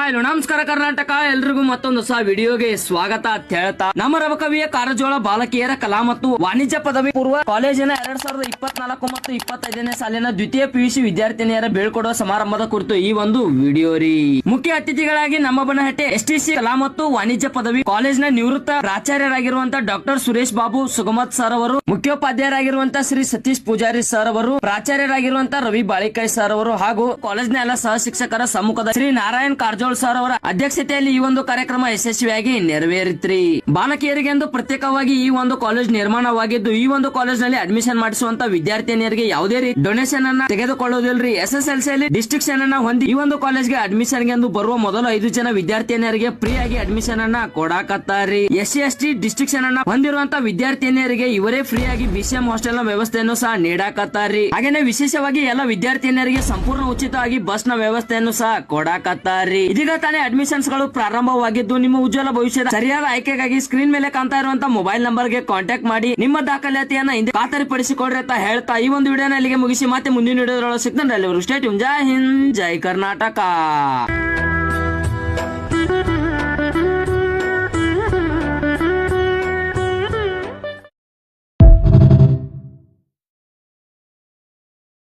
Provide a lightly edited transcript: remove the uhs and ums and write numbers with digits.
Hello ನಮಸ್ಕಾರ ಕರ್ನಾಟಕ, ಎಲ್ರಿಗೂ ಮತ್ತೊಂದು ಹೊಸ ವಿಡಿಯೋಗೆ ಸ್ವಾಗತ ಅಂತ ಹೇಳ್ತಾ, ನಮ್ಮ ರಬಕವಿಯ ಕಾರಜೋಳ ಬಾಲಕಿಯರ ಕಲಾ ಮತ್ತು ವಾಣಿಜ್ಯ ಪದವಿ ಪೂರ್ವ ಕಾಲೇಜಿನ 2024 ಮತ್ತು 25ನೇ ಸಾಲಿನ ದ್ವಿತೀಯ ಪಿಯುಸಿ ವಿದ್ಯಾರ್ಥಿನಿಯರ ಬೀಳ್ಕೊಡುವ ಸಮಾರಂಭದ ಕುರಿತು ಈ ಒಂದು ವಿಡಿಯೋ ರೀ. ಮುಖ್ಯ ಅತಿಥಿಗಳಾಗಿ ನಮ್ಮ ಬನಹಟ್ಟಿ ಎಸ್ಟಿಸಿ ಕಲಾ ಮತ್ತು ವಾಣಿಜ್ಯ ಪದವಿ ಕಾಲೇಜಿನ ನಿವೃತ್ತ ಪ್ರಾಚಾರ್ಯರಾಗಿರುವಂತಹ ಡಾಕ್ಟರ್ ಸುರೇಶ್ ಬಾಬು ಸುಗಮತ್ ಸರ್ ಅವರು, ಮುಖ್ಯೋಪಾಧ್ಯಾಯರಾಗಿರುವಂತಹ ಶ್ರೀ ಸತೀಶ್ ಪೂಜಾರಿ ಸರ್ ಅವರು, ಪ್ರಾಚಾರ್ಯರಾಗಿರುವಂತಹ ರವಿ ಬಾಳಿಕಾಯಿ ಸರ್ ಅವರು ಹಾಗೂ ಕಾಲೇಜಿನ ಎಲ್ಲ ಸಹ ಶಿಕ್ಷಕರ ಸಮ್ಮುಖದ ಶ್ರೀ ನಾರಾಯಣ್ ಕಾರಜೋಳ ಸರ್ ಅವರ ಅಧ್ಯಕ್ಷತೆಯಲ್ಲಿ ಈ ಒಂದು ಕಾರ್ಯಕ್ರಮ ಯಶಸ್ವಿಯಾಗಿ ನೆರವೇರಿತ್ರಿ. ಬಾಲಕಿಯರಿಗೆಂದು ಪ್ರತ್ಯೇಕವಾಗಿ ಈ ಒಂದು ಕಾಲೇಜ್ ನಿರ್ಮಾಣವಾಗಿದ್ದು, ಈ ಒಂದು ಕಾಲೇಜ್ ನಲ್ಲಿ ಅಡ್ಮಿಷನ್ ಮಾಡಿಸುವಂತ ವಿದ್ಯಾರ್ಥಿನಿಯರಿಗೆ ಯಾವುದೇ ರೀತಿ ಡೊನೇಷನ್ ಅನ್ನ ತೆಗೆದುಕೊಳ್ಳುವುದಿಲ್ರಿ. SSLC ಅಲ್ಲಿ ಡಿಸ್ಟಿಂಕ್ಷನ್ ಅನ್ನ ಹೊಂದಿ ಈ ಒಂದು ಕಾಲೇಜ್ಗೆ ಅಡ್ಮಿಷನ್ ಗೆಂದು ಬರುವ ಮೊದಲು 5 ಜನ ವಿದ್ಯಾರ್ಥಿನಿಯರಿಗೆ ಫ್ರೀ ಆಗಿ ಅಡ್ಮಿಷನ್ ಅನ್ನ ಕೊಡಾಕತ್ತಾರಿ. SC ST ಡಿಸ್ಟಿಂಕ್ಷನ್ ಅನ್ನ ಹೊಂದಿರುವಂತ ವಿದ್ಯಾರ್ಥಿನಿಯರಿಗೆ ಇವರೇ ಫ್ರೀ ಆಗಿ BCM ಹಾಸ್ಟೆಲ್ ನ ವ್ಯವಸ್ಥೆಯನ್ನು ಸಹ ನೀಡಾಕತ್ತಾರಿ. ಹಾಗೇನೆ ವಿಶೇಷವಾಗಿ ಎಲ್ಲ ವಿದ್ಯಾರ್ಥಿನಿಯರಿಗೆ ಸಂಪೂರ್ಣ ಉಚಿತವಾಗಿ ಬಸ್ ನ ವ್ಯವಸ್ಥೆಯನ್ನು ಸಹ ಕೊಡಾಕತ್ತಾರಿ. ಇದೀಗ ತಾನೇ ಅಡ್ಮಿಷನ್ಸ್ ಗಳು ಪ್ರಾರಂಭವಾಗಿದ್ದು, ನಿಮ್ಮ ಉಜ್ವಲ ಭವಿಷ್ಯದ ಸರಿಯಾದ ಆಯ್ಕೆಗಾಗಿ ಸ್ಕ್ರೀನ್ ಮೇಲೆ ಕಾಣ್ತಾ ಇರುವಂತಹ ಮೊಬೈಲ್ ನಂಬರ್ ಗೆ ಕಾಂಟ್ಯಾಕ್ಟ್ ಮಾಡಿ ನಿಮ್ಮ ದಾಖಲಾತಿಯನ್ನ ಹಿಂದೆ ಖಾತರಿಪಡಿಸಿಕೊಡ್ರಿ ಅಂತ ಹೇಳ್ತಾ ಈ ಒಂದು ವಿಡಿಯೋನ ಇಲ್ಲಿಗೆ ಮುಗಿಸಿ ಮತ್ತೆ ಮುಂದಿನ ವಿಡಿಯೋದೊಳಗೆ ಸಿಗ್ತಾನೆ. ಎಲ್ಲರೂ ಸ್ಟೇ ಟ್ಯೂನ್. ಜೈ ಹಿಂದ್, ಜೈ ಕರ್ನಾಟಕ.